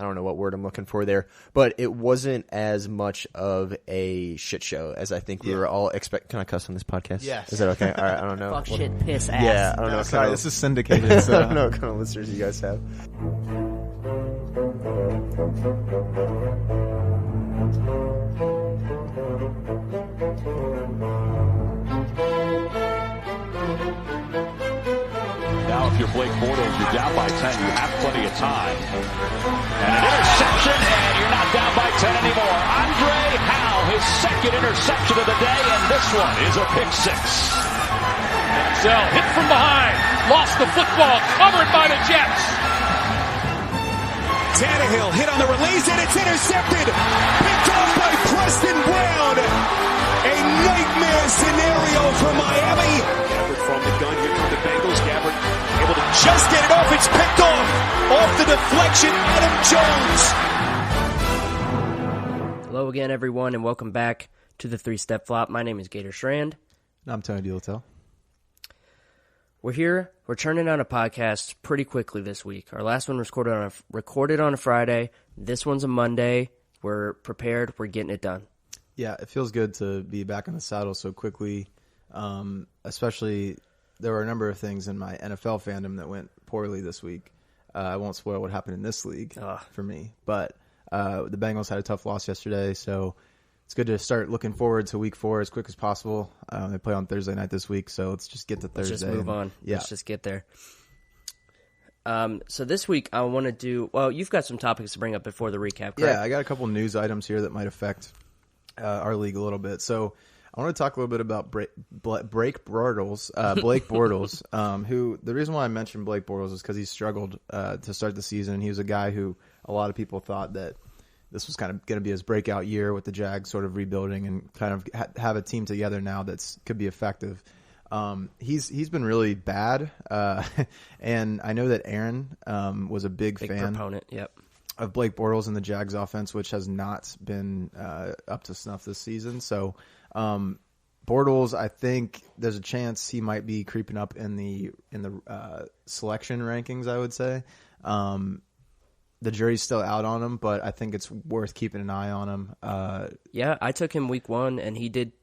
I don't know what word I'm looking for there, but it wasn't as much of a shit show as I think we were all expect. Can I cuss on this podcast? Yes. Is that okay? All right. I don't know. Fuck, shit, piss, ass. Yeah. I don't know. Sorry, this is syndicated. So. I don't know what kind of listeners you guys have. Now, if you're Blake Bortles, you're down by 10. You have plenty of time. And an interception, and you're not down by 10 anymore. Andre Howe, his second interception of the day, and this one is a pick six. Manziel hit from behind, lost the football, covered by the Jets. Tannehill hit on the release, and it's intercepted. Picked off by Preston Brown. A nightmare scenario for Miami. Gabbard from the gun. Here come the Bengals. Gabbard able to just get it off. It's picked off. Off the deflection, Adam Jones. Hello again, everyone, and welcome back to the Three-Step Flop. My name is Gator Strand. I'm Tony Dilatel. We're here. We're churning out a podcast pretty quickly this week. Our last one was recorded on a Friday. This one's a Monday. We're prepared. We're getting it done. Yeah, it feels good to be back in the saddle so quickly. Especially, there were a number of things in my NFL fandom that went poorly this week. I won't spoil what happened in this league for me, but the Bengals had a tough loss yesterday, so it's good to start looking forward to Week 4 as quick as possible. They play on Thursday night this week, so let's just get to Thursday. Let's just move on. Yeah. Let's just get there. So this week I want to do. Well, you've got some topics to bring up before the recap, correct? Yeah, I got a couple news items here that might affect our league a little bit. So I want to talk a little bit about Blake Bortles, who the reason why I mentioned Blake Bortles is because he struggled to start the season. He was a guy who a lot of people thought that this was kind of going to be his breakout year with the Jags sort of rebuilding and kind of have a team together now that could be effective. He's been really bad, and I know that Aaron was a big fan proponent, of Blake Bortles and the Jags offense, which has not been up to snuff this season. So Bortles, I think there's a chance he might be creeping up in the selection rankings, I would say. The jury's still out on him, but I think it's worth keeping an eye on him. Yeah, I took him week 1, and he did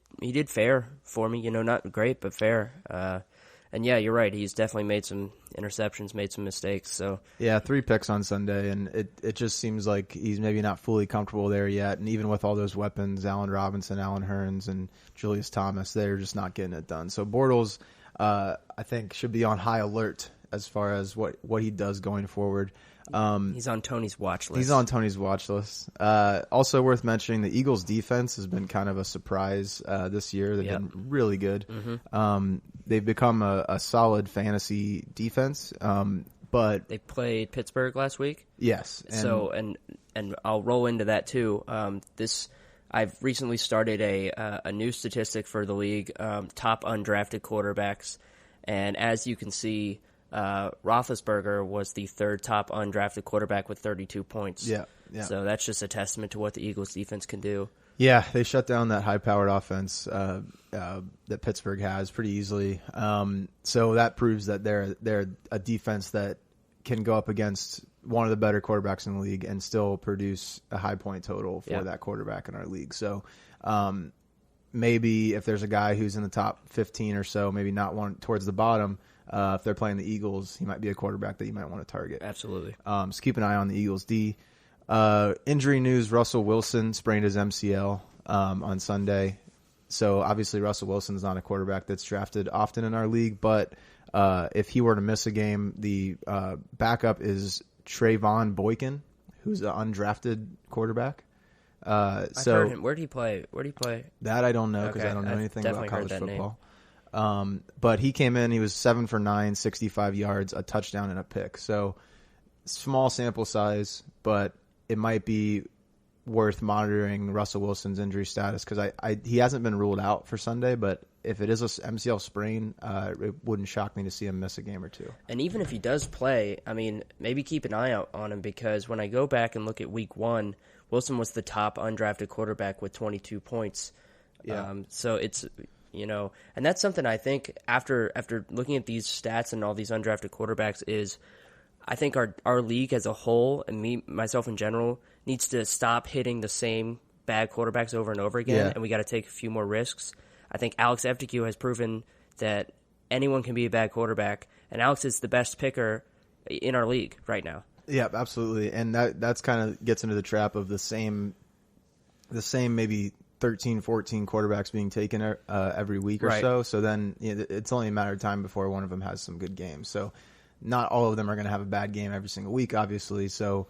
fair for me. Not great, but fair. And yeah, you're right. He's definitely made some interceptions, made some mistakes. So yeah, 3 picks on Sunday, and it just seems like he's maybe not fully comfortable there yet. And even with all those weapons, Allen Robinson, Allen Hurns, and Julius Thomas, they're just not getting it done. So Bortles, I think, should be on high alert as far as what he does going forward. He's on Tony's watch list. He's on Tony's watch list. Also worth mentioning, the Eagles' defense has been kind of a surprise this year. They've been really good. Mm-hmm. They've become a solid fantasy defense. But they played Pittsburgh last week. Yes. And I'll roll into that too. I've recently started a new statistic for the league, top undrafted quarterbacks, and as you can see, Roethlisberger was the 3rd top undrafted quarterback with 32 points. Yeah. So that's just a testament to what the Eagles defense can do. Yeah, they shut down that high-powered offense that Pittsburgh has pretty easily. So that proves that they're a defense that can go up against one of the better quarterbacks in the league and still produce a high point total for that quarterback in our league. So maybe if there's a guy who's in the top 15 or so, maybe not one towards the bottom, if they're playing the Eagles, he might be a quarterback that you might want to target. Absolutely. So keep an eye on the Eagles D. Injury news, Russell Wilson sprained his MCL on Sunday. So obviously Russell Wilson's not a quarterback that's drafted often in our league, but if he were to miss a game, the backup is Trayvon Boykin, who's an undrafted quarterback. I've heard him. Where did he play? That I don't know because I don't know anything about college football. But he came in, he was 7 for 9, 65 yards, a touchdown, and a pick. So small sample size, but it might be worth monitoring Russell Wilson's injury status because he hasn't been ruled out for Sunday, but if it is a MCL sprain, it wouldn't shock me to see him miss a game or two. And even if he does play, I mean, maybe keep an eye out on him because when I go back and look at week 1, Wilson was the top undrafted quarterback with 22 points. Yeah. So it's, and that's something I think after looking at these stats and all these undrafted quarterbacks is I think our league as a whole, and myself in general, needs to stop hitting the same bad quarterbacks over and over again, and we got to take a few more risks. I think Alex Evtigue has proven that anyone can be a bad quarterback, and Alex is the best picker in our league right now. Yeah, absolutely, and that's kind of gets into the trap of the same maybe 13, 14 quarterbacks being taken every week or so. So then it's only a matter of time before one of them has some good games. So not all of them are going to have a bad game every single week, obviously. So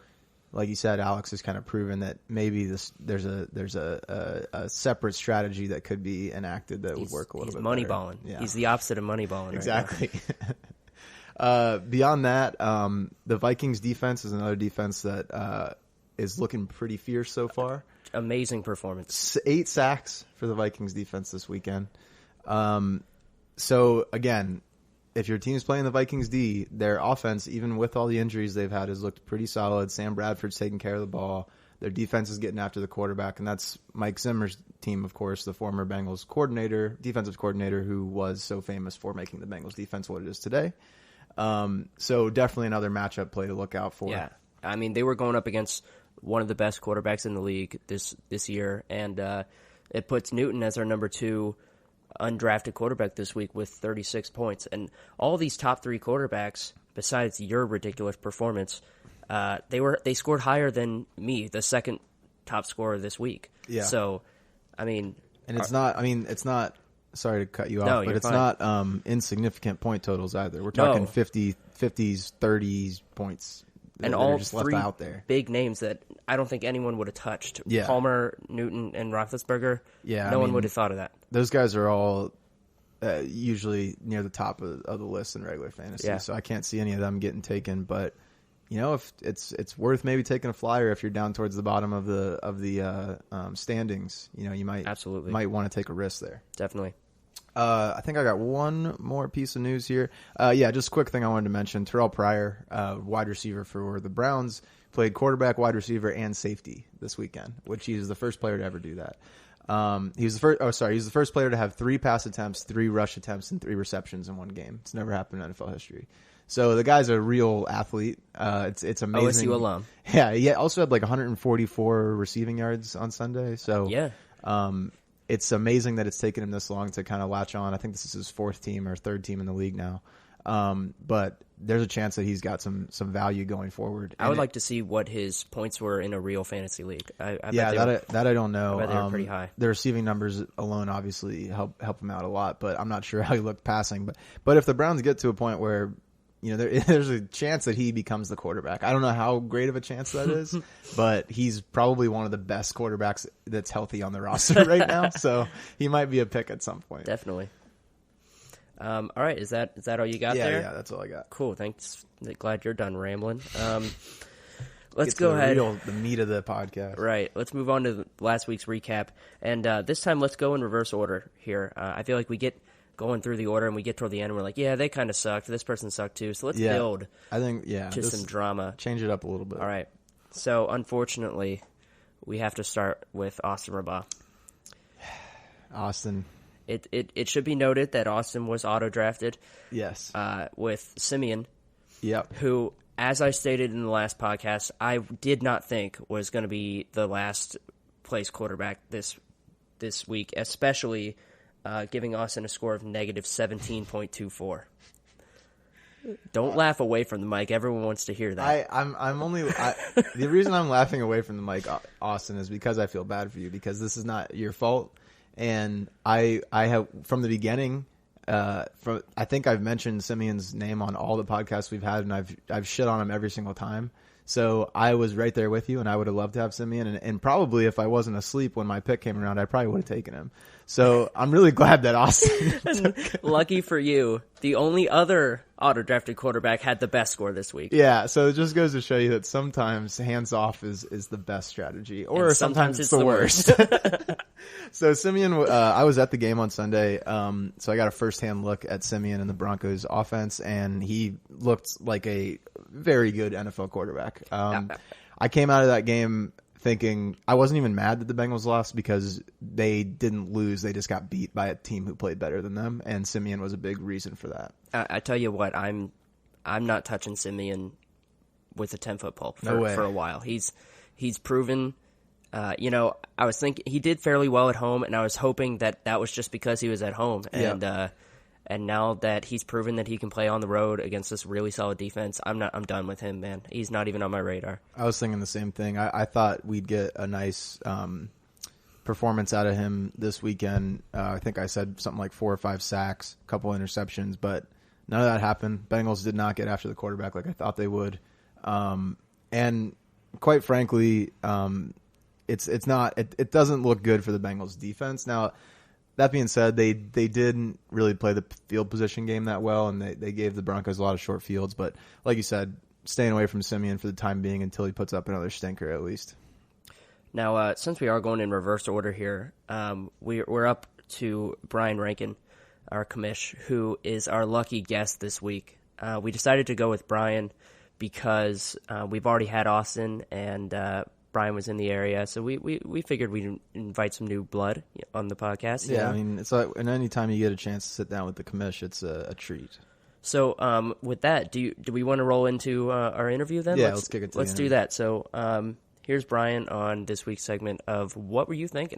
like you said, Alex has kind of proven that maybe there's a separate strategy that could be enacted that would work a little bit better. He's money-balling. Yeah. He's the opposite of money-balling. Exactly. Right beyond that, the Vikings defense is another defense that is looking pretty fierce so far. Amazing performance. 8 sacks for the Vikings defense this weekend. So again, if your team's playing the Vikings D, their offense, even with all the injuries they've had, has looked pretty solid. Sam Bradford's taking care of the ball. Their defense is getting after the quarterback, and that's Mike Zimmer's team, of course, the former Bengals defensive coordinator, who was so famous for making the Bengals defense what it is today. So definitely another matchup play to look out for. Yeah, I mean, they were going up against one of the best quarterbacks in the league this year, and it puts Newton as our number 2 undrafted quarterback this week with 36 points. And all these top 3 quarterbacks, besides your ridiculous performance, they scored higher than me, the second top scorer this week. Yeah. So, I mean, and it's not. Sorry to cut you off, but it's fine. Not insignificant point totals either. We're talking 50s, 30s points. And all just 3 left out there. Big names that I don't think anyone would have touched. Yeah. Palmer, Newton, and Roethlisberger. Yeah, no one would have thought of that. Those guys are all usually near the top of the list in regular fantasy. Yeah. So I can't see any of them getting taken. But if it's worth maybe taking a flyer if you're down towards the bottom of the standings. You might want to take a risk there. Definitely. I think I got one more piece of news here. Just a quick thing I wanted to mention. Terrell Pryor, wide receiver for the Browns, played quarterback, wide receiver, and safety this weekend, which he is the first player to ever do that. He was the first player to have 3 pass attempts, 3 rush attempts, and 3 receptions in one game. It's never happened in NFL history. So the guy's a real athlete. It's amazing. OSU alum. Yeah, he also had like 144 receiving yards on Sunday. So yeah. It's amazing that it's taken him this long to kind of latch on. I think this is his 4th team or 3rd team in the league now. But there's a chance that he's got some value going forward. I would like to see what his points were in a real fantasy league. I don't know. I bet they were pretty high. The receiving numbers alone obviously help him out a lot, but I'm not sure how he looked passing. But if the Browns get to a point where there's a chance that he becomes the quarterback. I don't know how great of a chance that is, but he's probably one of the best quarterbacks that's healthy on the roster right now. So he might be a pick at some point. Definitely. All right, is that all you got there? Yeah, that's all I got. Cool, thanks. Glad you're done rambling. Let's go ahead. The meat of the podcast. Right. Let's move on to last week's recap, and this time let's go in reverse order here. I feel like we get going through the order and we get toward the end and we're like, yeah, they kind of sucked. This person sucked too. So let's build. I think to some drama. Change it up a little bit. All right. So unfortunately, we have to start with Austin Rabaugh. Austin. It should be noted that Austin was auto-drafted. Yes. With Simeon. Yep. Who, as I stated in the last podcast, I did not think was going to be the last place quarterback this week, especially giving Austin a score of negative 17.24. Don't laugh away from the mic. Everyone wants to hear that. The reason I'm laughing away from the mic, Austin, is because I feel bad for you, because this is not your fault. And I have, from the beginning, I think I've mentioned Simeon's name on all the podcasts we've had, and I've shit on him every single time. So I was right there with you, and I would have loved to have Simeon. And probably if I wasn't asleep when my pick came around, I probably would have taken him. So I'm really glad that Austin. Lucky for you, the only other auto-drafted quarterback had the best score this week. Yeah, so it just goes to show you that sometimes hands off is the best strategy, or sometimes it's the worst. So Simeon, I was at the game on Sunday, so I got a first-hand look at Simeon and the Broncos offense, and he looked like a very good NFL quarterback. I came out of that game thinking I wasn't even mad that the Bengals lost, because they didn't lose. They just got beat by a team who played better than them, and Simeon was a big reason for that. I tell you what, I'm not touching Simeon with a 10-foot pole for a while. He's proven. I was thinking he did fairly well at home, and I was hoping that was just because he was at home. And now that he's proven that he can play on the road against this really solid defense, I'm done with him, man. He's not even on my radar. I was thinking the same thing. I thought we'd get a nice performance out of him this weekend. I think I said something like 4 or 5 sacks, a couple interceptions, but none of that happened. Bengals did not get after the quarterback like I thought they would. And quite frankly, it doesn't look good for the Bengals defense. Now, that being said, they didn't really play the field position game that well, and they gave the Broncos a lot of short fields. But like you said, staying away from Simeon for the time being until he puts up another stinker at least. Now, since we are going in reverse order here, we're up to Brian Rankin, our commish, who is our lucky guest this week. We decided to go with Brian because we've already had Austin, and Brian was in the area, so we figured we'd invite some new blood on the podcast. Yeah, I mean, it's like, and any time you get a chance to sit down with the commish, it's a treat. So, with that, do we want to roll into our interview then? Yeah, let's kick it to Let's do that. So, here's Brian on this week's segment of What Were You Thinking?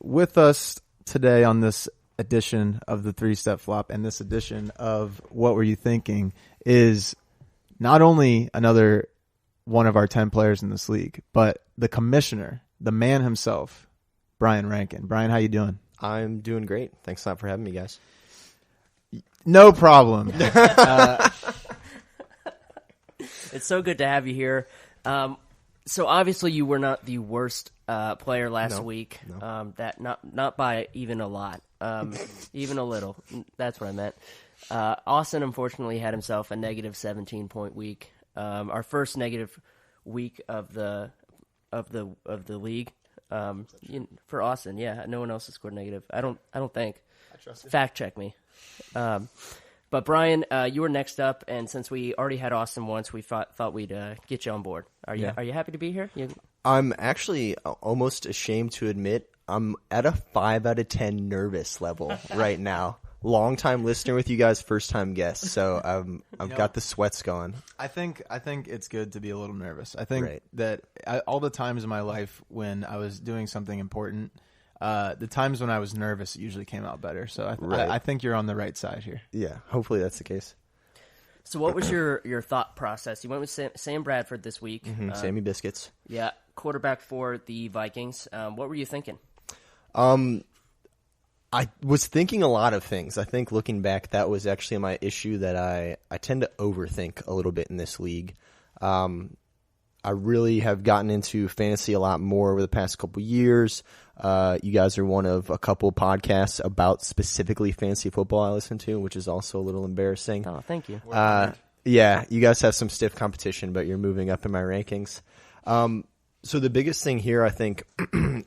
With us today on this edition of the 3-Step Flop and this edition of What Were You Thinking is not only another one of our 10 players in this league, but the commissioner, the man himself, Brian Rankin. Brian, how you doing? I'm doing great. Thanks a lot for having me, guys. No problem. It's so good to have you here. So obviously you were not the worst player last week. No. That not by even a lot, even a little. That's what I meant. Austin unfortunately had himself a negative 17-point week. Our first negative week of the league for Austin. Yeah, no one else has scored negative. I don't think. I trust you. Fact check me. But Brian, you were next up, and since we already had Austin once, we thought we'd get you on board. Are you happy to be here? I'm actually almost ashamed to admit I'm at a 5 out of 10 nervous level right now. Long-time listener with you guys, first-time guest, so I've got the sweats going. I think it's good to be a little nervous. I think that all the times in my life when I was doing something important, the times when I was nervous usually came out better. So I think you're on the right side here. Yeah, hopefully that's the case. So what was your thought process? You went with Sam Bradford this week. Mm-hmm, Sammy Biscuits. Yeah, quarterback for the Vikings. What were you thinking? I was thinking a lot of things. I think looking back, that was actually my issue, that I tend to overthink a little bit in this league. I really have gotten into fantasy a lot more over the past couple years. You guys are one of a couple podcasts about specifically fantasy football I listen to, which is also a little embarrassing. Oh, thank you. Yeah, you guys have some stiff competition, but you're moving up in my rankings. So the biggest thing here, I think,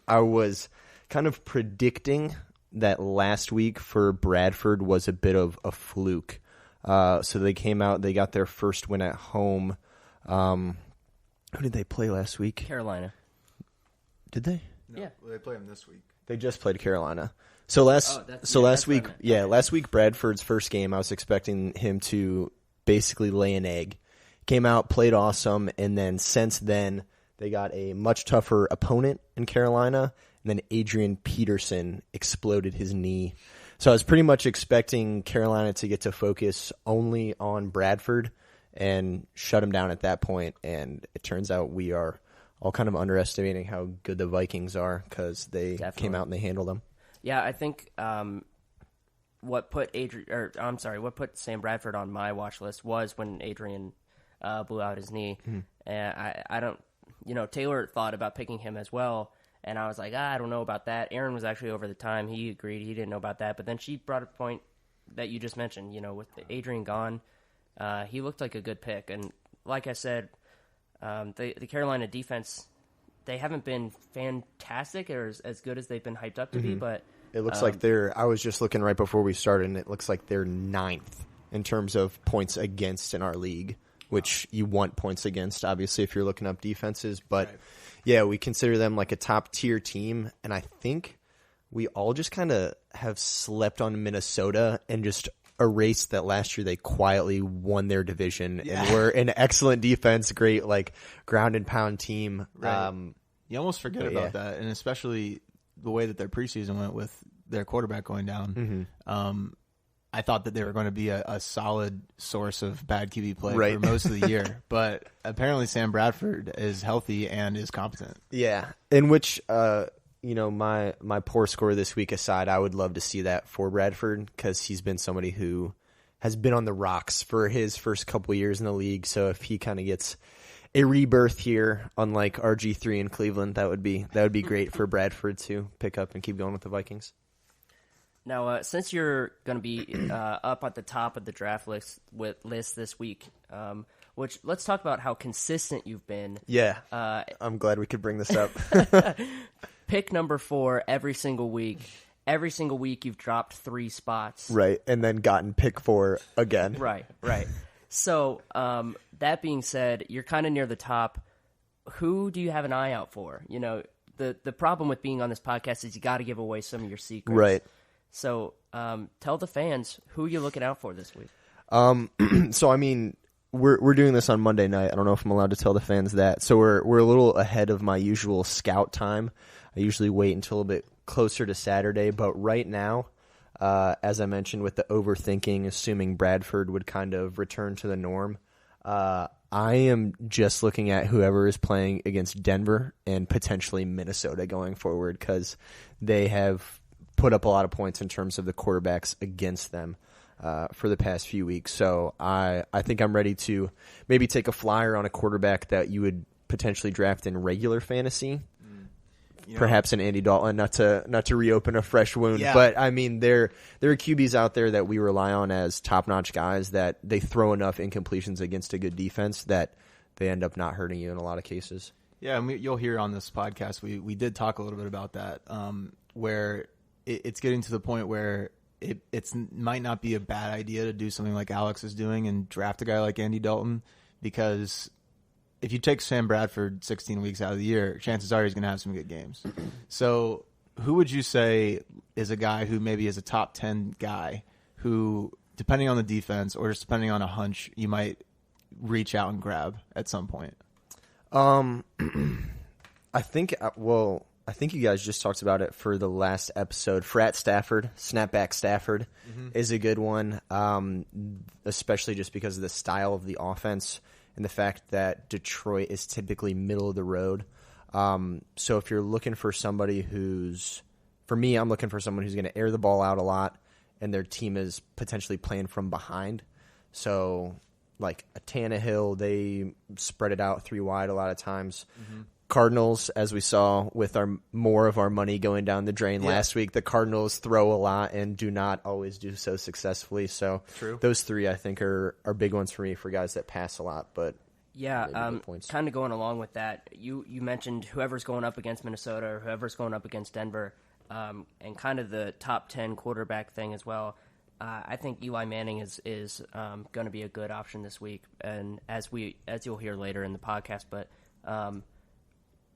I was kind of predicting that last week for Bradford was a bit of a fluke. So they came out, they got their first win at home. Who did they play last week? Carolina. Did they? No, yeah. Well, they play them this week. They just played Carolina. So last week Bradford's first game, I was expecting him to basically lay an egg. Came out, played awesome, and then since then they got a much tougher opponent in Carolina. And then Adrian Peterson exploded his knee. So I was pretty much expecting Carolina to get to focus only on Bradford and shut him down at that point. And it turns out we are all kind of underestimating how good the Vikings are because they came out and they handled them. Yeah, I think what put Sam Bradford on my watch list was when Adrian blew out his knee. Mm-hmm. And I don't, Taylor thought about picking him as well. And I was like, I don't know about that. Aaron was actually over the time. He agreed. He didn't know about that. But then she brought a point that you just mentioned. With Adrian gone, he looked like a good pick. And like I said, the Carolina defense, they haven't been fantastic or as good as they've been hyped up to be. But it looks like I was just looking right before we started, and it looks like they're 9th in terms of points against in our league, which you want points against, obviously, if you're looking up defenses. But yeah, we consider them like a top-tier team, and I think we all just kind of have slept on Minnesota and just erased that last year they quietly won their division and were an excellent defense, great like ground and pound team. Right. You almost forget about that, and especially the way that their preseason went with their quarterback going down. I thought that they were going to be a solid source of bad QB play for most of the year, but apparently Sam Bradford is healthy and is competent. Yeah, in which, my poor score this week aside, I would love to see that for Bradford because he's been somebody who has been on the rocks for his first couple years in the league. So if he kind of gets a rebirth here, unlike RG3 in Cleveland, that would be great for Bradford to pick up and keep going with the Vikings. Now, since you're going to be up at the top of the draft list this week, which let's talk about how consistent you've been. Yeah, I'm glad we could bring this up. Pick number 4 every single week. Every single week you've dropped 3 spots. Right, and then gotten pick 4 again. Right. So that being said, you're kind of near the top. Who do you have an eye out for? You know, the problem with being on this podcast is you got to give away some of your secrets. Right. So tell the fans who you're looking out for this week. So I mean, we're doing this on Monday night. I don't know if I'm allowed to tell the fans that. So we're a little ahead of my usual scout time. I usually wait until a bit closer to Saturday, but right now, as I mentioned with the overthinking, assuming Bradford would kind of return to the norm, I am just looking at whoever is playing against Denver and potentially Minnesota going forward because they have put up a lot of points in terms of the quarterbacks against them for the past few weeks. So I think I'm ready to maybe take a flyer on a quarterback that you would potentially draft in regular fantasy. Perhaps an Andy Dalton, not to reopen a fresh wound, but I mean there are QBs out there that we rely on as top-notch guys that they throw enough incompletions against a good defense that they end up not hurting you in a lot of cases. Yeah, and you'll hear on this podcast we did talk a little bit about that, where it's getting to the point where it might not be a bad idea to do something like Alex is doing and draft a guy like Andy Dalton, because if you take Sam Bradford 16 weeks out of the year, chances are he's going to have some good games. So who would you say is a guy who maybe is a top 10 guy who, depending on the defense or just depending on a hunch, you might reach out and grab at some point? I think you guys just talked about it for the last episode. Frat Stafford, Snapback Stafford is a good one, especially just because of the style of the offense and the fact that Detroit is typically middle of the road. So if you're looking for somebody for me, I'm looking for someone who's going to air the ball out a lot and their team is potentially playing from behind. So like a Tannehill, they spread it out 3 wide a lot of times. Cardinals, as we saw with more of our money going down the drain last week, the Cardinals throw a lot and do not always do so successfully. So those 3, I think, are big ones for me for guys that pass a lot. But kind of going along with that, you mentioned whoever's going up against Minnesota or whoever's going up against Denver, and kind of the top 10 quarterback thing as well. I think Eli Manning is going to be a good option this week, and as you'll hear later in the podcast, but.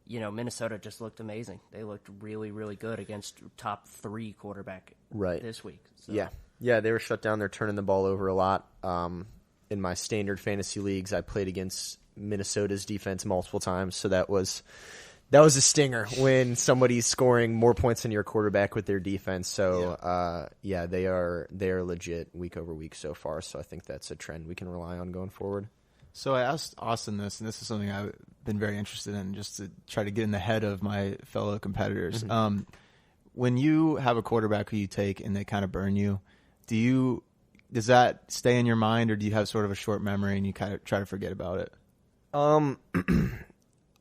Minnesota just looked amazing. They looked really, really good against top 3 quarterback this week. So. Yeah, they were shut down. They're turning the ball over a lot. In my standard fantasy leagues, I played against Minnesota's defense multiple times, so that was a stinger when somebody's scoring more points than your quarterback with their defense. So they are legit week over week so far. So I think that's a trend we can rely on going forward. So I asked Austin this, and this is something I've been very interested in, just to try to get in the head of my fellow competitors. When you have a quarterback who you take and they kind of burn you, does that stay in your mind, or do you have sort of a short memory and you kind of try to forget about it?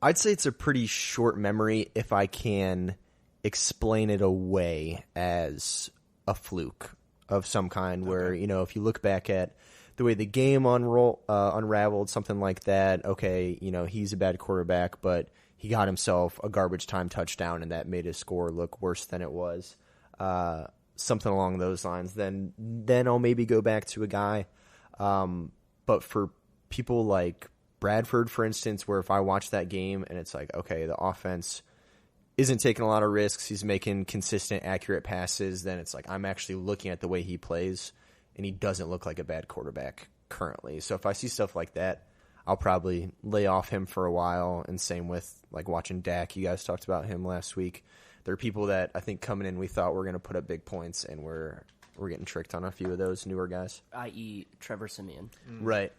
I'd say it's a pretty short memory if I can explain it away as a fluke of some kind, where if you look back at the way the game unraveled, something like that, okay, he's a bad quarterback, but he got himself a garbage time touchdown, and that made his score look worse than it was. Something along those lines. Then I'll maybe go back to a guy. But for people like Bradford, for instance, where if I watch that game and it's like, okay, the offense isn't taking a lot of risks, he's making consistent, accurate passes, then it's like I'm actually looking at the way he plays and he doesn't look like a bad quarterback currently. So if I see stuff like that, I'll probably lay off him for a while. And same with like watching Dak. You guys talked about him last week. There are people that I think coming in we thought were going to put up big points, and we're getting tricked on a few of those newer guys, i.e. Trevor Siemian. Right.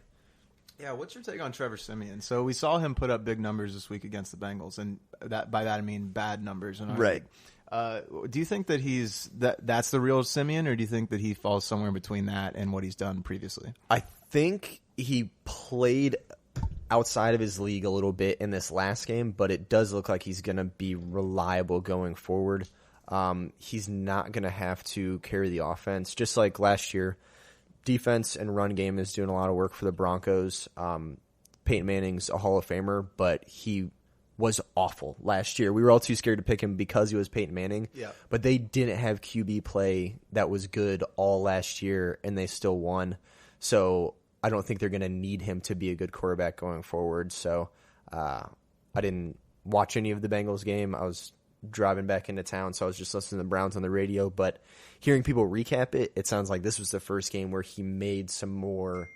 Yeah, what's your take on Trevor Siemian? So we saw him put up big numbers this week against the Bengals, and by that I mean bad numbers. Right. Do you think that that's the real Siemian, or do you think that he falls somewhere between that and what he's done previously? I think he played outside of his league a little bit in this last game, but it does look like he's going to be reliable going forward. He's not going to have to carry the offense, just like last year. Defense and run game is doing a lot of work for the Broncos. Peyton Manning's a Hall of Famer, but he was awful last year. We were all too scared to pick him because he was Peyton Manning. Yeah. But they didn't have QB play that was good all last year, and they still won. So I don't think they're going to need him to be a good quarterback going forward. So I didn't watch any of the Bengals game. I was driving back into town, so I was just listening to the Browns on the radio. But hearing people recap it, it sounds like this was the first game where he made some more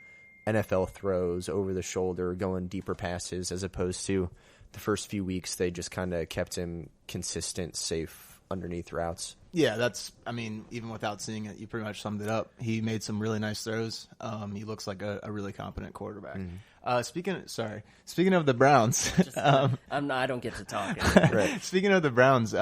NFL throws over the shoulder, going deeper passes, as opposed to the first few weeks they just kind of kept him consistent, safe underneath routes. Yeah, even without seeing it, you pretty much summed it up. He made some really nice throws. He looks like a really competent quarterback. Mm-hmm. Speaking of the Browns, I don't get to talk. Right. Speaking of the Browns,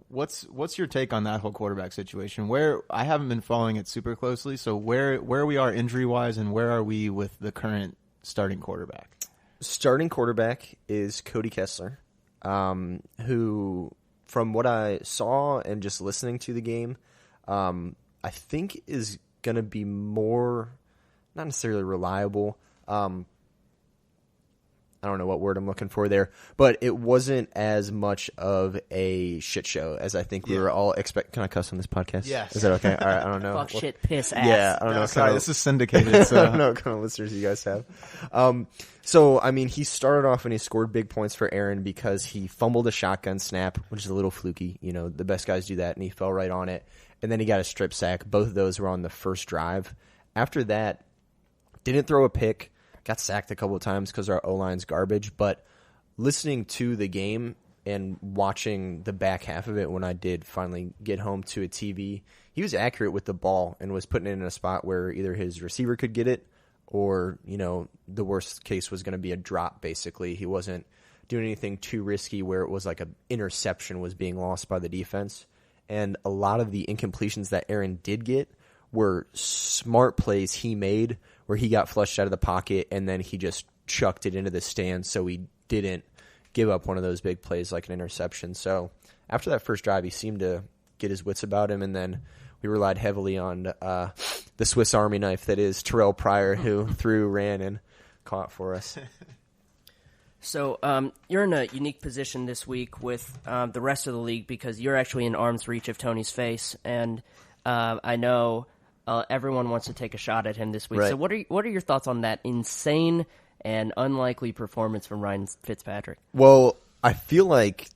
what's your take on that whole quarterback situation? Where I haven't been following it super closely, so where we are injury wise, and where are we with the current starting quarterback? Starting quarterback is Cody Kessler, who, from what I saw and just listening to the game, I think is going to be more, not necessarily reliable. I don't know what word I'm looking for there, but it wasn't as much of a shit show as I think we were all expecting. Can I cuss on this podcast? Yes. Is that okay? All right, I don't know. Fuck, shit, piss, ass. Yeah, I don't know. Sorry, this is syndicated. So. I don't know what kind of listeners you guys have. So, I mean, he started off and he scored big points for Aaron because he fumbled a shotgun snap, which is a little fluky. You know, the best guys do that, and he fell right on it. And then he got a strip sack. Both of those were on the first drive. After that, didn't throw a pick. Got sacked a couple of times because our O-line's garbage. But listening to the game and watching the back half of it when I did finally get home to a TV, he was accurate with the ball and was putting it in a spot where either his receiver could get it or, you know, the worst case was going to be a drop, basically. He wasn't doing anything too risky where it was like an interception was being lost by the defense. And a lot of the incompletions that Aaron did get were smart plays he made where he got flushed out of the pocket and then he just chucked it into the stands so he didn't give up one of those big plays like an interception. So after that first drive, he seemed to get his wits about him, and then we relied heavily on the Swiss Army knife that is Terrell Pryor, who ran, and caught for us. So you're in a unique position this week with the rest of the league because you're actually in arm's reach of Tony's face, and I know everyone wants to take a shot at him this week. Right. So what are your thoughts on that insane and unlikely performance from Ryan Fitzpatrick? Well, I feel like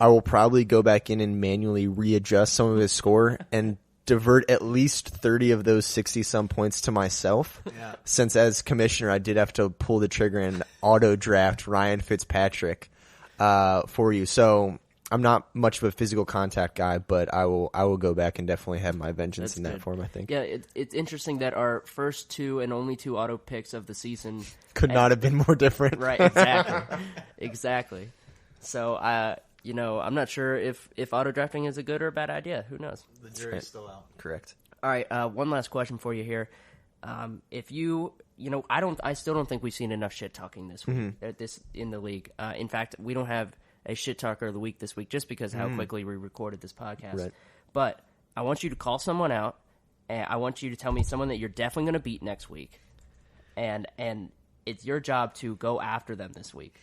I will probably go back in and manually readjust some of his score and divert at least 30 of those 60-some points to myself. Yeah. Since as commissioner, I did have to pull the trigger and auto-draft Ryan Fitzpatrick for you. So I'm not much of a physical contact guy, but I will go back and definitely have my vengeance in that form, I think. Yeah, it's interesting that our first two and only two auto picks of the season could not have been more different. Right, exactly. Exactly. So, I'm not sure if auto drafting is a good or a bad idea. Who knows? The jury's still out. Correct. All right, one last question for you here. If I still don't think we've seen enough shit talking this week, in the league. In fact, we don't have a shit talker of the week this week just because how quickly we recorded this podcast. Right. But I want you to call someone out, and I want you to tell me someone that you're definitely going to beat next week, and it's your job to go after them this week.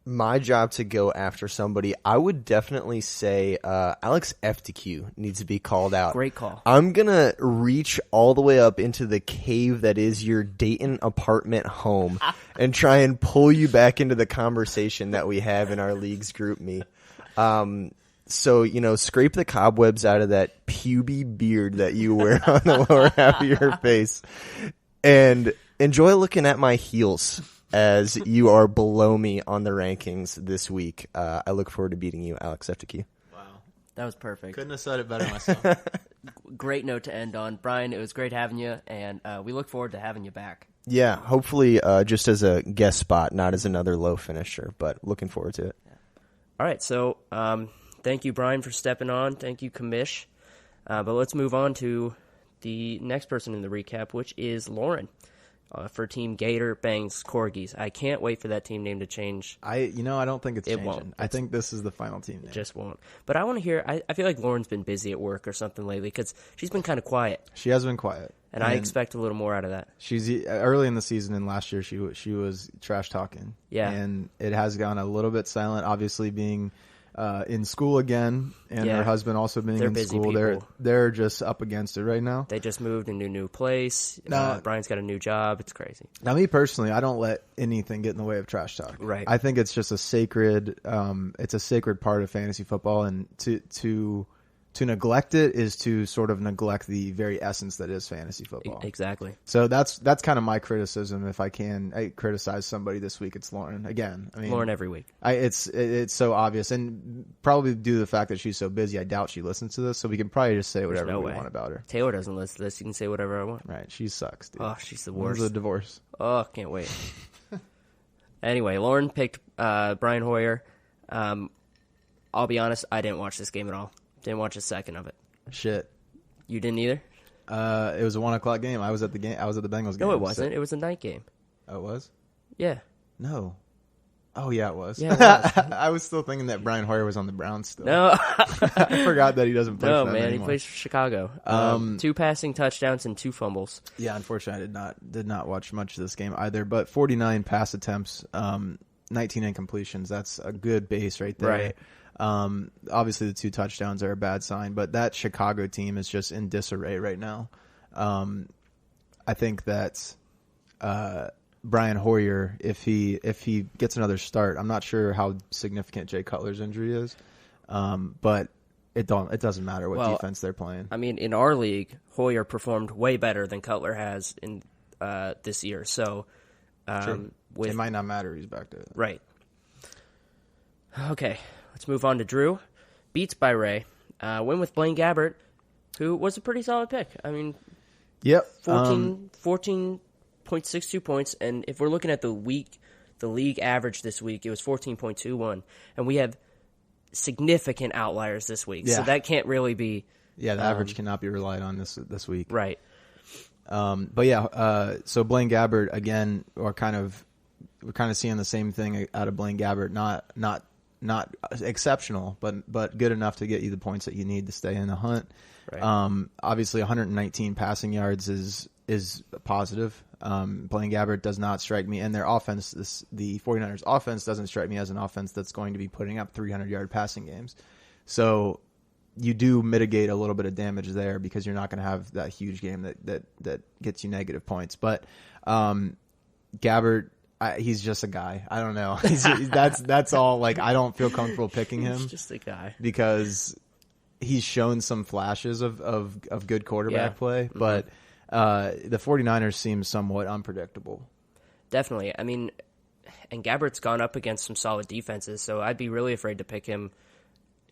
My job to go after somebody, I would definitely say Alex FTQ needs to be called out. Great call. I'm going to reach all the way up into the cave that is your Dayton apartment home and try and pull you back into the conversation that we have in our league's group me. So, scrape the cobwebs out of that puby beard that you wear on the lower half of your face and enjoy looking at my heels as you are below me on the rankings this week. I look forward to beating you, Alex FTQ. Wow. That was perfect. Couldn't have said it better myself. Great note to end on. Brian, it was great having you, and we look forward to having you back. Yeah, hopefully just as a guest spot, not as another low finisher, but looking forward to it. All right, so thank you, Brian, for stepping on. Thank you, Kamish. But let's move on to the next person in the recap, which is Lauren for Team Gator Bangs Corgis. I can't wait for that team name to change. I don't think it's changing. Won't. I think this is the final team name. It just won't. But I want to hear, I feel like Lauren's been busy at work or something lately because she's been kind of quiet. She has been quiet. And I expect a little more out of that. She's early in the season and last year she was trash talking. Yeah. And it has gone a little bit silent, obviously being in school again, and her husband also being in school. People. They're just up against it right now. They just moved into a new place. Brian's got a new job. It's crazy. Now, me personally, I don't let anything get in the way of trash talk. Right. I think it's just a sacred. It's a sacred part of fantasy football, and to neglect it is to sort of neglect the very essence that is fantasy football. Exactly. So that's kind of my criticism. If I criticize somebody this week, it's Lauren. Again, I mean, Lauren every week. It's so obvious, and probably due to the fact that she's so busy, I doubt she listens to this. So we can probably just say whatever we want about her. Taylor doesn't listen to this. You can say whatever I want. Right? She sucks, dude. Oh, she's the worst. When's the divorce? Oh, can't wait. Anyway, Lauren picked Brian Hoyer. I'll be honest, I didn't watch this game at all. Didn't watch a second of it. Shit. You didn't either? It was a 1:00 game. I was at the game. I was at the Bengals game. No, it wasn't. It was a night game. Oh, it was? Yeah. No. Oh, yeah, it was. Yeah, it was. I was still thinking that Brian Hoyer was on the Browns still. No. I forgot that he doesn't play for them man, anymore. he plays for Chicago. 2 passing touchdowns and 2 fumbles. Yeah, unfortunately, I did not watch much of this game either. But 49 pass attempts, 19 incompletions. That's a good base right there. Right. Obviously, the 2 touchdowns are a bad sign, but that Chicago team is just in disarray right now. I think that Brian Hoyer, if he gets another start, I'm not sure how significant Jay Cutler's injury is, but it doesn't matter what defense they're playing. I mean, in our league, Hoyer performed way better than Cutler has in this year. So, it might not matter. He's back there. Right. Okay. Let's move on to Drew. Beats by Ray. Win with Blaine Gabbert, who was a pretty solid pick. I mean, yep, 14.62 points. And if we're looking at the league average this week, it was 14.21. And we have significant outliers this week. Yeah. So that can't really be... Yeah, the average cannot be relied on this week. Right. But yeah, so Blaine Gabbert, again, we're kind of seeing the same thing out of Blaine Gabbert. Not exceptional, but good enough to get you the points that you need to stay in the hunt. Right. Obviously, 119 passing yards is a positive. Blaine Gabbert does not strike me, and their offense, the 49ers offense, doesn't strike me as an offense that's going to be putting up 300-yard passing games. So you do mitigate a little bit of damage there because you're not going to have that huge game that gets you negative points. But Gabbert. He's just a guy. I don't know. That's all. Like, I don't feel comfortable picking him. He's just a guy because he's shown some flashes of good quarterback play, but the 49ers seem somewhat unpredictable. Definitely. I mean, and Gabbert's gone up against some solid defenses, so I'd be really afraid to pick him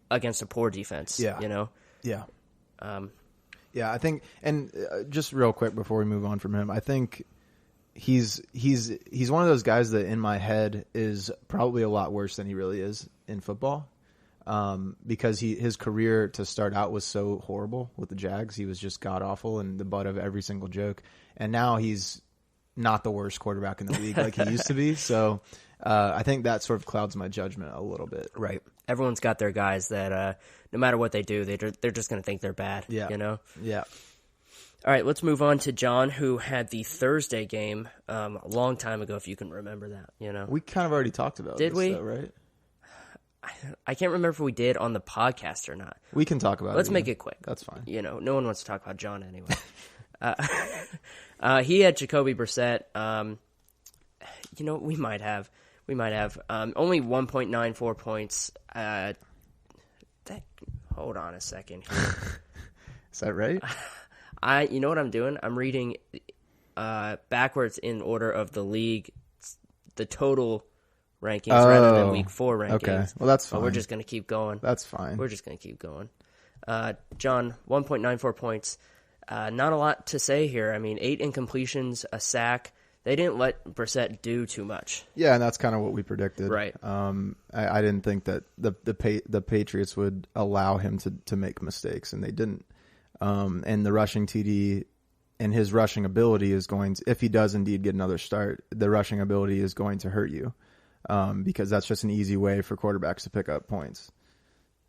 against a poor defense. Yeah. You know. Yeah. Yeah. I think, and just real quick before we move on from him, I think. He's one of those guys that in my head is probably a lot worse than he really is in football, because his career to start out was so horrible with the Jags. He was just god awful and the butt of every single joke, and now he's not the worst quarterback in the league like he used to be. So I think that sort of clouds my judgment a little bit. Right. Everyone's got their guys that no matter what they do, they're just going to think they're bad. Yeah. You know. Yeah. All right, let's move on to John, who had the Thursday game a long time ago, if you can remember that. You know, we kind of already talked about. Did this, we? Though, right? I can't remember if we did on the podcast or not. We can talk about it. Let's make it quick. That's fine. You know, no one wants to talk about John anyway. He had Jacoby Brissett. You know, we might have only 1.94 points. Hold on a second. Is that right? You know what I'm doing? I'm reading backwards in order of the league, the total rankings rather than week 4 rankings. Okay, well that's fine. But we're just going to keep going. That's fine. We're just going to keep going. John, 1.94 points. Not a lot to say here. I mean, 8 incompletions, a sack. They didn't let Brissett do too much. Yeah, and that's kind of what we predicted. Right. I didn't think that the Patriots would allow him to make mistakes, and they didn't. And the rushing TD and his rushing ability is going to, if he does indeed get another start, the rushing ability is going to hurt you, because that's just an easy way for quarterbacks to pick up points.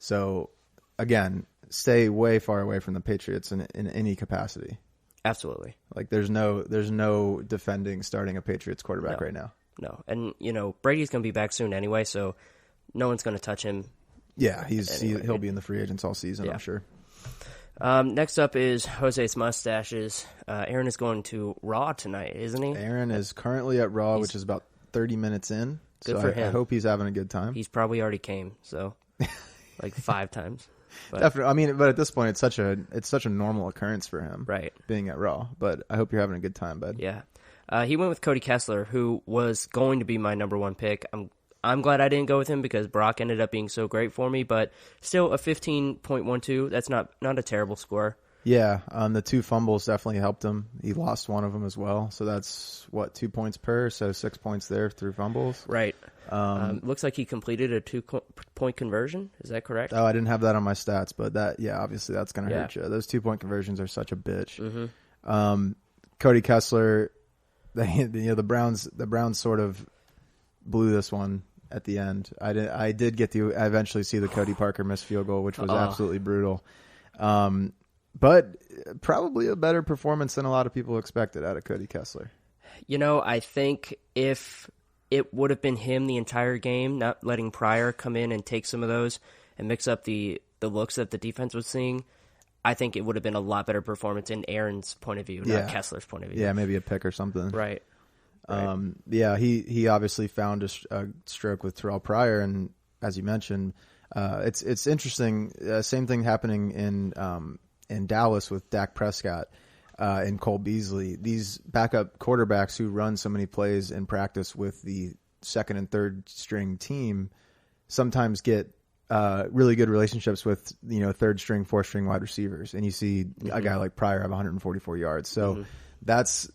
So, again, stay way far away from the Patriots in any capacity. Absolutely. Like there's no defending starting a Patriots quarterback right now. No. And Brady's going to be back soon anyway, so no one's going to touch him. Yeah, he'll be in the free agents all season, yeah. I'm sure. Next up is Jose's mustaches. Aaron is going to Raw tonight, isn't he? Aaron is currently at Raw, which is about 30 minutes in. Good for him. I hope he's having a good time. He's probably already came, so like 5 times. But, definitely. I mean, but at this point, it's such a normal occurrence for him, right? Being at Raw. But I hope you're having a good time, bud. Yeah. He went with Cody Kessler, who was going to be my number 1 pick. I'm glad I didn't go with him because Brock ended up being so great for me. But still, a 15.12. That's not a terrible score. Yeah, the 2 fumbles definitely helped him. He lost one of them as well, so that's 2 points per, so 6 points there through fumbles. Right. Looks like he completed a 2-point conversion. Is that correct? Oh, I didn't have that on my stats, but obviously that's going to hurt you. Those 2-point conversions are such a bitch. Mm-hmm. Cody Kessler, the Browns sort of blew this one at the end. I did get to eventually see the Cody Parker missed field goal, which was absolutely brutal. But probably a better performance than a lot of people expected out of Cody Kessler. I think if it would have been him the entire game, not letting Pryor come in and take some of those and mix up the looks that the defense was seeing, I think it would have been a lot better performance in Aaron's point of view, not Kessler's point of view. Yeah, maybe a pick or something. Right. He obviously found a stroke with Terrell Pryor, and as you mentioned, it's interesting. Same thing happening in Dallas with Dak Prescott and Cole Beasley. These backup quarterbacks who run so many plays in practice with the second and third string team sometimes get really good relationships with third string, fourth string wide receivers, and you see a guy like Pryor have 144 yards. So that's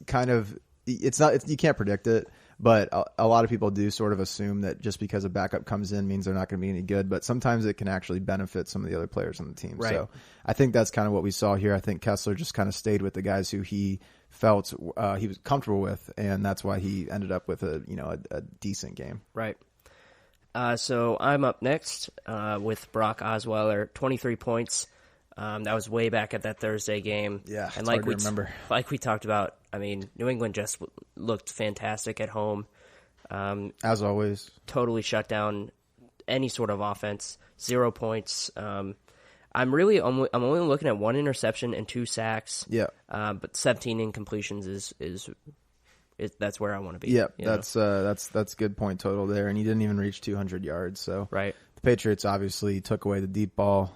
kind of you can't predict it. But a lot of people do sort of assume that just because a backup comes in means they're not going to be any good. But sometimes it can actually benefit some of the other players on the team. Right. So I think that's kind of what we saw here. I think Kessler just kind of stayed with the guys who he felt he was comfortable with, and that's why he ended up with a decent game. Right. So I'm up next with Brock Osweiler, 23 points. That was way back at that Thursday game. Yeah, and hard to remember. Like we talked about, I mean, New England just looked fantastic at home. As always. Totally shut down any sort of offense. 0 points. I'm only looking at 1 interception and 2 sacks. Yeah. But 17 incompletions is that's where I want to be. Yeah, that's a good point total there, and he didn't even reach 200 yards. So right. The Patriots obviously took away the deep ball.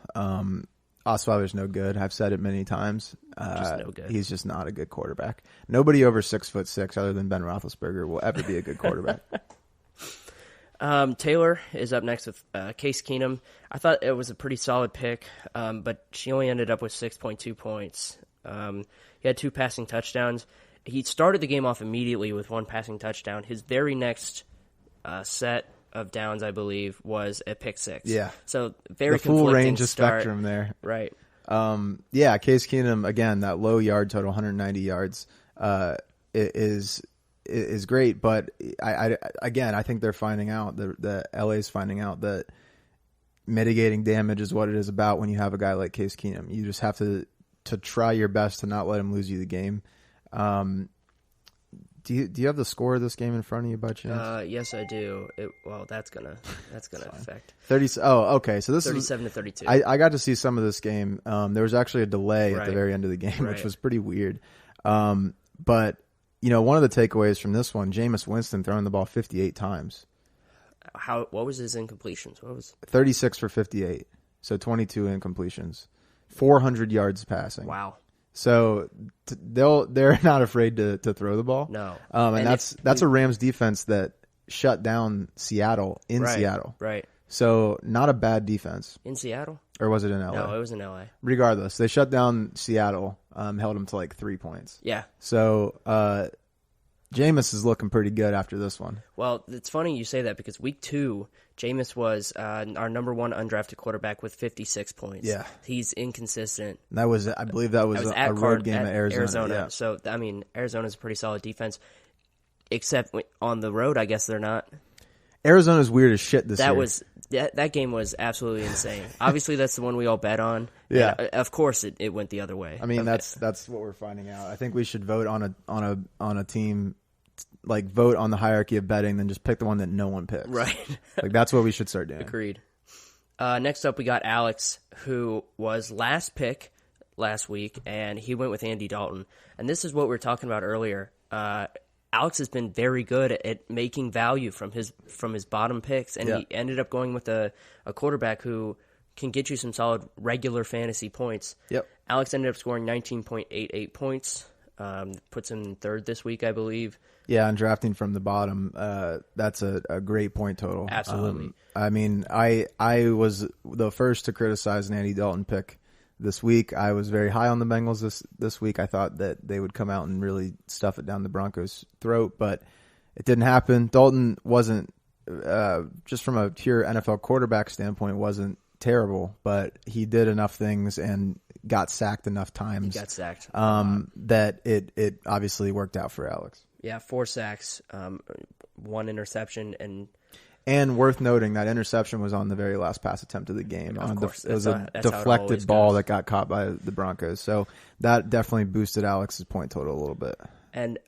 Osweiler's no good. I've said it many times. Just no good. He's just not a good quarterback. Nobody over 6'6" other than Ben Roethlisberger will ever be a good quarterback. Taylor is up next with Case Keenum. I thought it was a pretty solid pick, but she only ended up with 6.2 points. He had 2 passing touchdowns. He started the game off immediately with 1 passing touchdown. His very next set of downs, I believe, was a pick 6. Yeah. So very the full range of start. spectrum there. Right. Case Keenum, again, that low yard total, 190 yards, is great. But I think they're finding out, the LA's finding out that mitigating damage is what it is about when you have a guy like Case Keenum. You just have to try your best to not let him lose you the game. Do you have the score of this game in front of you by chance? Yes, I do. That's gonna affect 30. Oh, okay. So this 37 to 32. I got to see some of this game. There was actually a delay at the very end of the game, which was pretty weird. But one of the takeaways from this one, Jameis Winston throwing the ball 58 times. What was his incompletions? What was 36 for 58? so 22 incompletions, 400 yards passing. Wow. So they're not afraid to throw the ball. No. And that's a Rams defense that shut down Seattle in Seattle. Right. So not a bad defense. In Seattle? Or was it in LA? No, it was in LA. Regardless, they shut down Seattle, held them to like 3 points. Yeah. So Jameis is looking pretty good after this one. Well, it's funny you say that because week 2, Jameis was our number 1 undrafted quarterback with 56 points. Yeah. He's inconsistent. I believe that was a road game at Arizona. Yeah. So, I mean, Arizona's a pretty solid defense, except on the road, I guess they're not. Arizona's weird as shit this year. That game was absolutely insane. Obviously, that's the one we all bet on. Yeah. Of course, it went the other way. I mean, that's what we're finding out. I think we should vote on a team, like vote on the hierarchy of betting, then just pick the one that no one picks. Right. Like that's what we should start doing. Agreed. Next up, we got Alex, who was last pick last week, and he went with Andy Dalton. And this is what we were talking about earlier. Alex has been very good at making value from his bottom picks, and he ended up going with a quarterback who can get you some solid regular fantasy points. Yep. Alex ended up scoring 19.88 points. Puts him in third this week, I believe. Yeah, and drafting from the bottom, that's a great point total. Absolutely. I mean, I was the first to criticize an Andy Dalton pick this week. I was very high on the Bengals this week. I thought that they would come out and really stuff it down the Broncos' throat, but it didn't happen. Dalton wasn't, just from a pure NFL quarterback standpoint, wasn't terrible, but he did enough things and got sacked enough times. He got sacked. That it obviously worked out for Alex. Yeah, 4 sacks, 1 interception, and worth noting that interception was on the very last pass attempt of the game. Of course, it was a deflected ball that got caught by the Broncos. So that definitely boosted Alex's point total a little bit. And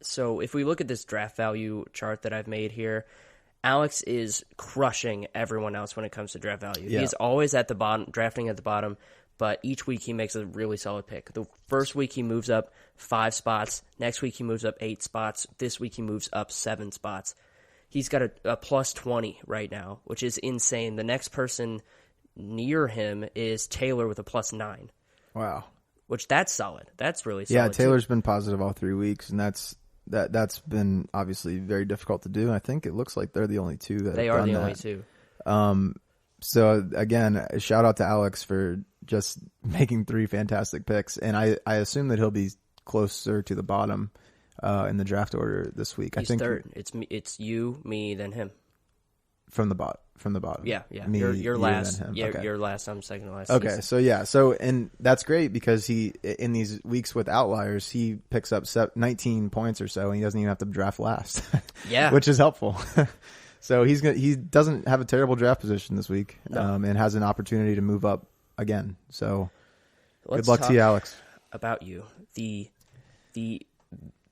so if we look at this draft value chart that I've made here, Alex is crushing everyone else when it comes to draft value. Yeah. He's always at the bottom, drafting at the bottom, but each week he makes a really solid pick. The first week he moves up 5 spots. Next week he moves up 8 spots. This week he moves up 7 spots. He's got a plus 20 right now, which is insane. The next person near him is Taylor with a plus 9. Wow. Which that's solid. That's really solid. Yeah, Taylor's been positive all 3 weeks, and that's been obviously very difficult to do. I think it looks like they're the only two that they have are done the that. only two. So again, a shout out to Alex for just making 3 fantastic picks, and I assume that he'll be closer to the bottom in the draft order this week. He's I think third. It's you, me, then him. From the bottom. Yeah. Me, you're last. Then him. Yeah, okay. you're last. I'm second to last. Okay, and that's great because he in these weeks with outliers he picks up 19 points or so, and he doesn't even have to draft last. Yeah, which is helpful. So he doesn't have a terrible draft position this week, and has an opportunity to move up again. So good luck to you, Alex. About you, the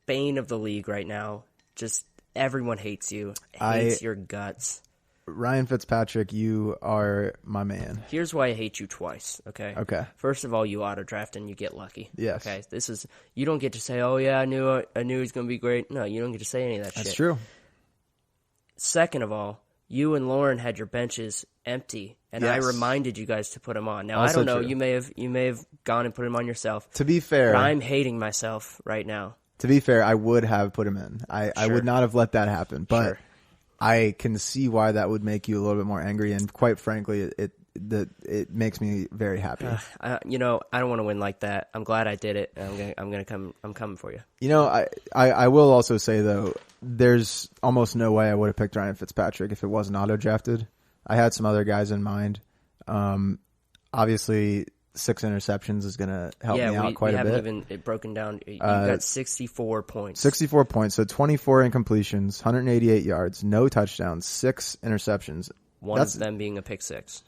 bane of the league right now. Just everyone hates you. Hates your guts. Ryan Fitzpatrick, you are my man. Here's why I hate you twice, okay? Okay. First of all, you auto-draft and you get lucky. Yes. Okay, you don't get to say, oh yeah, I knew he was going to be great. No, you don't get to say any of that shit. That's true. Second of all, you and Lauren had your benches empty, and I reminded you guys to put them on. Now, also I don't know, true. You may have gone and put them on yourself. To be fair. But I'm hating myself right now. To be fair, I would have put him in. I would not have let that happen, but sure. I can see why that would make you a little bit more angry, and quite frankly, it makes me very happy. I don't want to win like that. I'm glad I did it. I'm coming for you. I will also say though, there's almost no way I would have picked Ryan Fitzpatrick if it wasn't auto drafted. I had some other guys in mind. Obviously 6 interceptions is going to help me out quite a bit. Yeah, we haven't even broken down. You got 64 points. 64 points, so 24 incompletions, 188 yards, no touchdowns, 6 interceptions. One of them being a pick 6.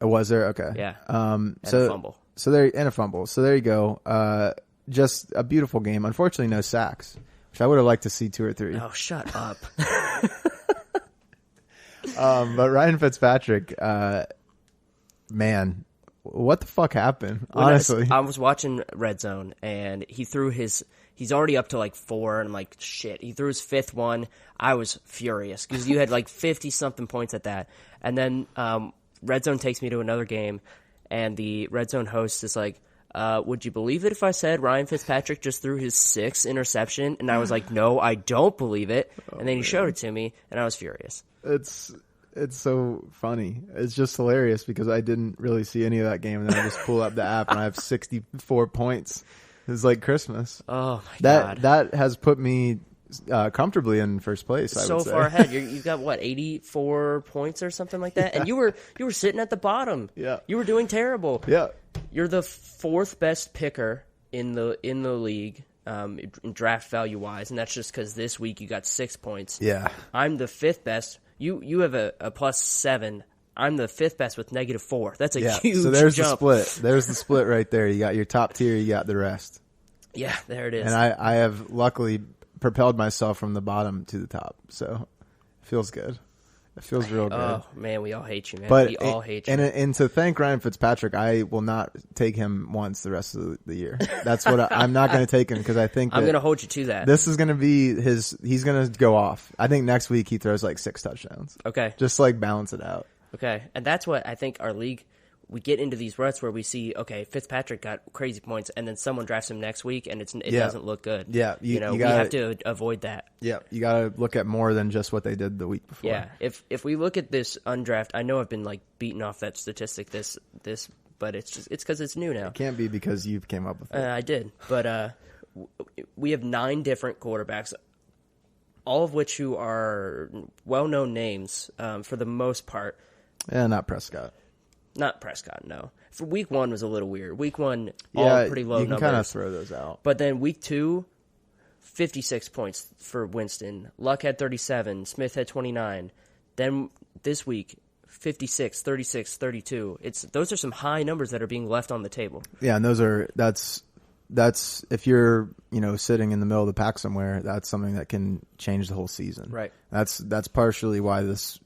Was there? Okay. Yeah. And a fumble. And a fumble. So there you go. Just a beautiful game. Unfortunately, no sacks, which I would have liked to see 2 or 3. Oh, shut up. But Ryan Fitzpatrick, man, what the fuck happened? Honestly, I was watching Red Zone, and he threw he's already up to like 4, and I'm like, shit. He threw his 5th one. I was furious because you had like 50 something points at that, and then Red Zone takes me to another game, and the Red Zone host is like, would you believe it if I said Ryan Fitzpatrick just threw his 6th interception? And I was like, no, I don't believe it. And then he showed it to me, and I was furious. It's so funny. It's just hilarious because I didn't really see any of that game, and then I just pull up the app, and I have 64 points. It's like Christmas. Oh, my God. That has put me comfortably in first place, I would say. So far ahead. You've got, 84 points or something like that? Yeah. And you were sitting at the bottom. Yeah. You were doing terrible. Yeah. You're the 4th best picker in the league, in draft value wise, and that's just because this week you got 6 points. Yeah. I'm the 5th best. You have a +7. I'm the 5th best with -4. That's a huge so there's jump. the split. There's the split right there. You got your top tier, you got the rest. Yeah, there it is. And I have luckily propelled myself from the bottom to the top, so it feels good. It feels real good. Oh, man, we all hate you, man. But we all hate you. And to thank Ryan Fitzpatrick, I will not take him once the rest of the year. That's what I'm not going to take him because I think I'm going to hold you to that. This is going to be he's going to go off. I think next week he throws like 6 touchdowns. Okay. Just like balance it out. Okay. And that's what I think our league, we get into these ruts where we see, okay, Fitzpatrick got crazy points, and then someone drafts him next week, and it doesn't look good. Yeah, we have to avoid that. Yeah, you got to look at more than just what they did the week before. Yeah, if we look at this undraft, I know I've been like beating off that statistic this, but it's because it's new now. It can't be because you came up with it. I did, but we have 9 different quarterbacks, all of which who are well-known names for the most part. Yeah, not Prescott. Not Prescott, no. For week 1 was a little weird. Week 1, all pretty low numbers. You can kind of throw those out. But then week 2, 56 points for Winston. Luck had 37. Smith had 29. Then this week, 56, 36, 32. Those are some high numbers that are being left on the table. Yeah, and that's if you're sitting in the middle of the pack somewhere, that's something that can change the whole season. Right. That's partially why this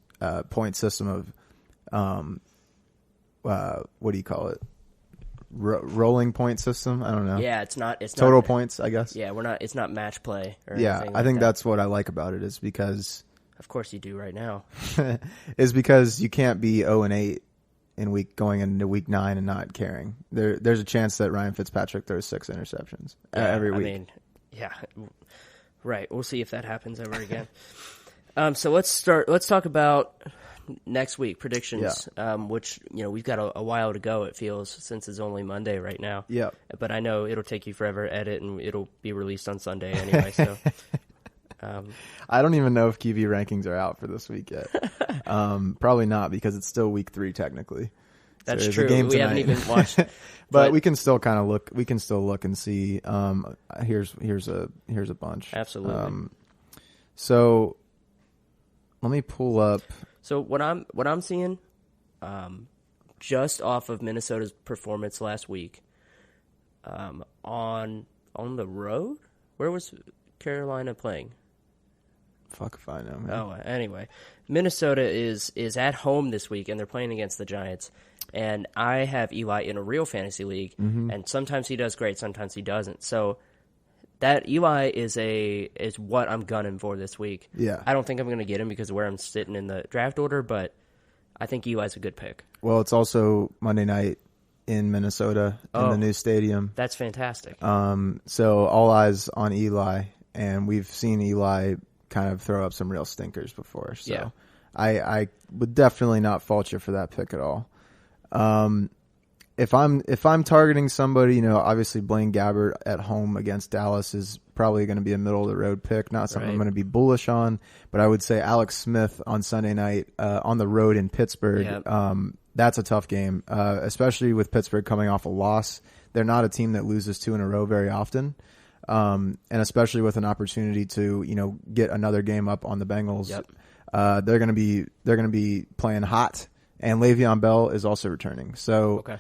point system of what do you call it? Rolling point system? I don't know. Yeah, it's not total points, I guess. Yeah, it's not match play or yeah, anything I think that. that's what I like about it is because of course you do right now. is because you can't be 0-8 going into week 9 and not caring. There's a chance that Ryan Fitzpatrick throws 6 interceptions every week. I mean, yeah. Right. We'll see if that happens ever again. So let's talk about next week predictions, which we've got a while to go. It feels since it's only Monday right now. Yeah, but I know it'll take you forever to edit, and it'll be released on Sunday anyway. So I don't even know if QB rankings are out for this week yet. Probably not because it's still week 3 technically. That's so true. We haven't even watched, but we can still kind of look. We can still look and see. Here's a bunch. Absolutely. So let me pull up. So what I'm seeing, just off of Minnesota's performance last week, on the road, where was Carolina playing? Fuck if I know, man. Oh, anyway, Minnesota is at home this week, and they're playing against the Giants. And I have Eli in a real fantasy league, and sometimes he does great, sometimes he doesn't. So that Eli is what I'm gunning for this week. Yeah. I don't think I'm going to get him because of where I'm sitting in the draft order, but I think Eli's a good pick. Well, it's also Monday night in Minnesota in the new stadium. That's fantastic. So all eyes on Eli, and we've seen Eli kind of throw up some real stinkers before. So yeah. I would definitely not fault you for that pick at all. If I'm targeting somebody, obviously Blaine Gabbert at home against Dallas is probably going to be a middle of the road pick, not something I'm going to be bullish on, but I would say Alex Smith on Sunday night, on the road in Pittsburgh. Yep. That's a tough game, especially with Pittsburgh coming off a loss. They're not a team that loses 2 in a row very often. And especially with an opportunity to, get another game up on the Bengals. Yep. They're going to be playing hot, and Le'Veon Bell is also returning. So, okay.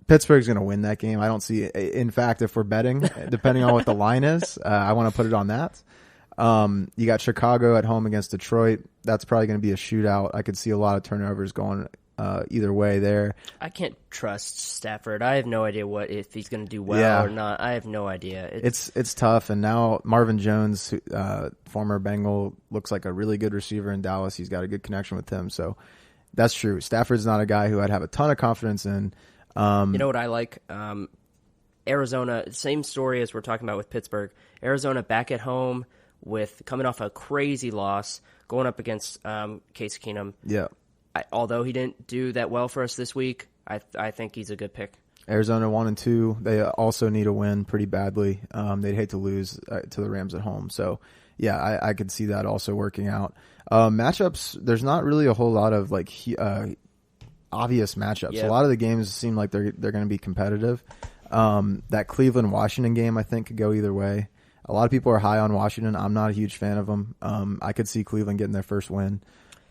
Pittsburgh's going to win that game. I don't see. In fact, if we're betting, depending on what the line is, I want to put it on that. You got Chicago at home against Detroit. That's probably going to be a shootout. I could see a lot of turnovers going either way there. I can't trust Stafford. I have no idea if he's going to do well or not. I have no idea. It's tough. And now Marvin Jones, former Bengal, looks like a really good receiver in Dallas. He's got a good connection with him. So That's true. Stafford's not a guy who I'd have a ton of confidence in. You know what I like? Arizona, same story as we're talking about with Pittsburgh. Arizona back at home with coming off a crazy loss, going up against Case Keenum. Yeah. Although he didn't do that well for us this week, I think he's a good pick. Arizona 1-2. They also need a win pretty badly. They'd hate to lose to the Rams at home. So, yeah, I could see that also working out. Matchups, there's not really a whole lot of obvious matchups. Yeah. A lot of the games seem like they're going to be competitive. That Cleveland-Washington game, I think, could go either way. A lot of people are high on Washington. I'm not a huge fan of them. I could see Cleveland getting their first win.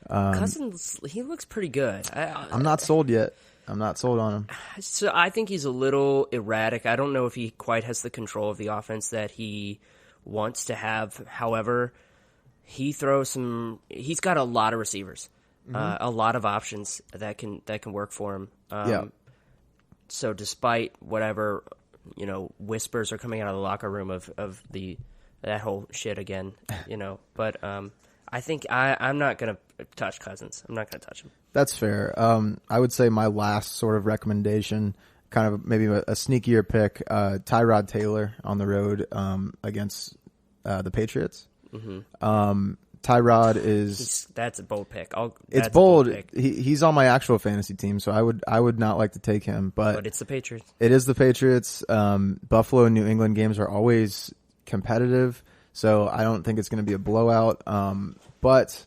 Cousins, he looks pretty good. I'm not sold yet. I'm not sold on him. So I think he's a little erratic. I don't know if he quite has the control of the offense that he wants to have. However, he's got a lot of receivers, a lot of options that can work for him. Yeah. So despite whatever, whispers are coming out of the locker room of that whole shit again, but I think I'm not going to touch Cousins. I'm not going to touch him. That's fair. I would say my last sort of recommendation, kind of maybe a sneakier pick, Tyrod Taylor on the road against the Patriots. Mm-hmm. Tyrod is that's a bold pick. It's bold. He's on my actual fantasy team, so I would not like to take him. But it's the Patriots. It is the Patriots. Buffalo and New England games are always competitive, so I don't think it's going to be a blowout. But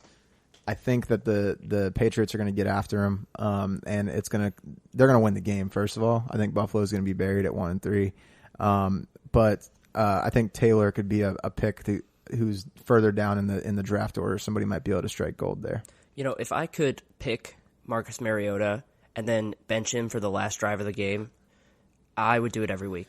I think that the Patriots are going to get after him, and they're going to win the game. First of all, I think Buffalo is going to be buried at 1-3, but I think Taylor could be a pick who's further down in the draft order. Somebody might be able to strike gold there. If I could pick Marcus Mariota and then bench him for the last drive of the game, I would do it every week.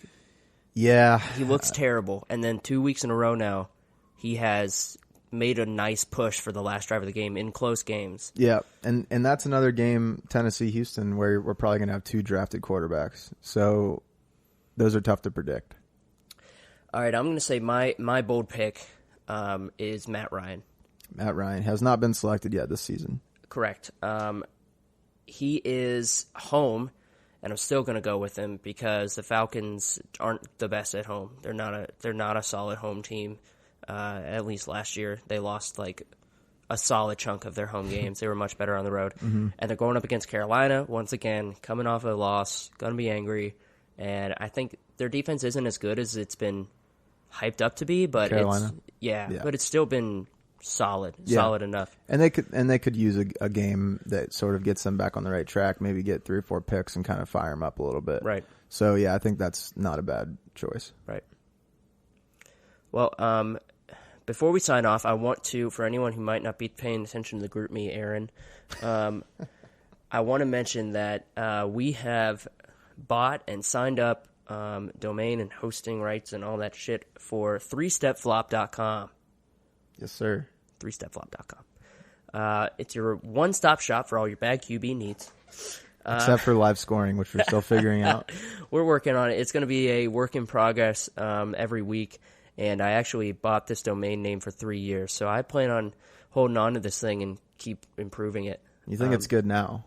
Yeah, he looks terrible, and then 2 weeks in a row now, he has made a nice push for the last drive of the game in close games. Yeah, and that's another game, Tennessee-Houston, where we're probably going to have 2 drafted quarterbacks. So those are tough to predict. All right, I'm going to say my bold pick is Matt Ryan. Matt Ryan has not been selected yet this season. Correct. He is home, and I'm still going to go with him because the Falcons aren't the best at home. They're not a solid home team. At least last year, they lost a solid chunk of their home games. They were much better on the road. Mm-hmm. And they're going up against Carolina, once again, coming off a loss, going to be angry. And I think their defense isn't as good as it's been hyped up to be, but Carolina. But it's still been solid enough. And they could use a game that sort of gets them back on the right track, maybe get 3 or 4 picks and kind of fire them up a little bit. Right. So, yeah, I think that's not a bad choice. Right. Well, before we sign off, I want to, for anyone who might not be paying attention to the group me, Aaron, I want to mention that we have bought and signed up domain and hosting rights and all that shit for 3stepflop.com. Yes, sir. 3stepflop.com. It's your one-stop shop for all your bad QB needs. Except for live scoring, which we're still figuring out. We're working on it. It's going to be a work in progress every week. And I actually bought this domain name for 3 years. So I plan on holding on to this thing and keep improving it. You think it's good now?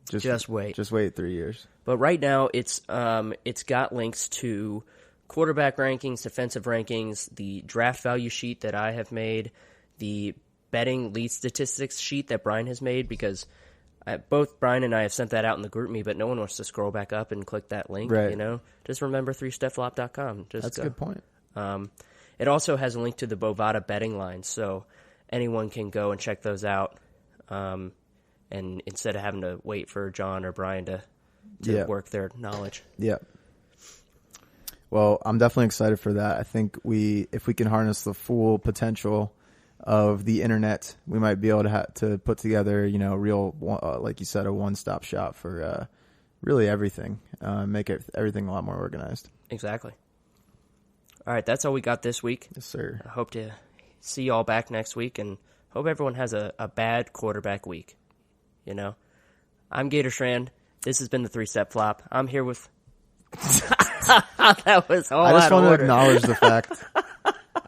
Just wait. Just wait 3 years. But right now, it's got links to quarterback rankings, defensive rankings, the draft value sheet that I have made, the betting lead statistics sheet that Brian has made, because both Brian and I have sent that out in the group me, but no one wants to scroll back up and click that link. Right. Just remember 3stepflop.com. That's a good point. It also has a link to the Bovada betting lines, so anyone can go and check those out. And instead of having to wait for John or Brian to work their knowledge. Yeah. Well, I'm definitely excited for that. I think if we can harness the full potential of the internet, we might be able to put together, real, like you said, a one-stop shop for really everything. Make everything a lot more organized. Exactly. All right, that's all we got this week. Yes, sir. I hope to see you all back next week, and hope everyone has a bad quarterback week. I'm Gator Strand. This has been the 3-Step Flop. I'm here with... That was all I just want to order. acknowledge the fact...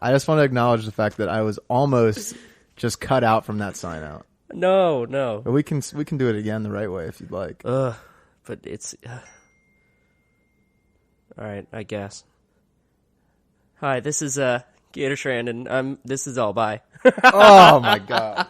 I just want to acknowledge the fact that I was almost just cut out from that sign out. No. But we can do it again the right way if you'd like. But it's all right, I guess. Hi, this is Gator Strand, and this is all. Bye. Oh my God.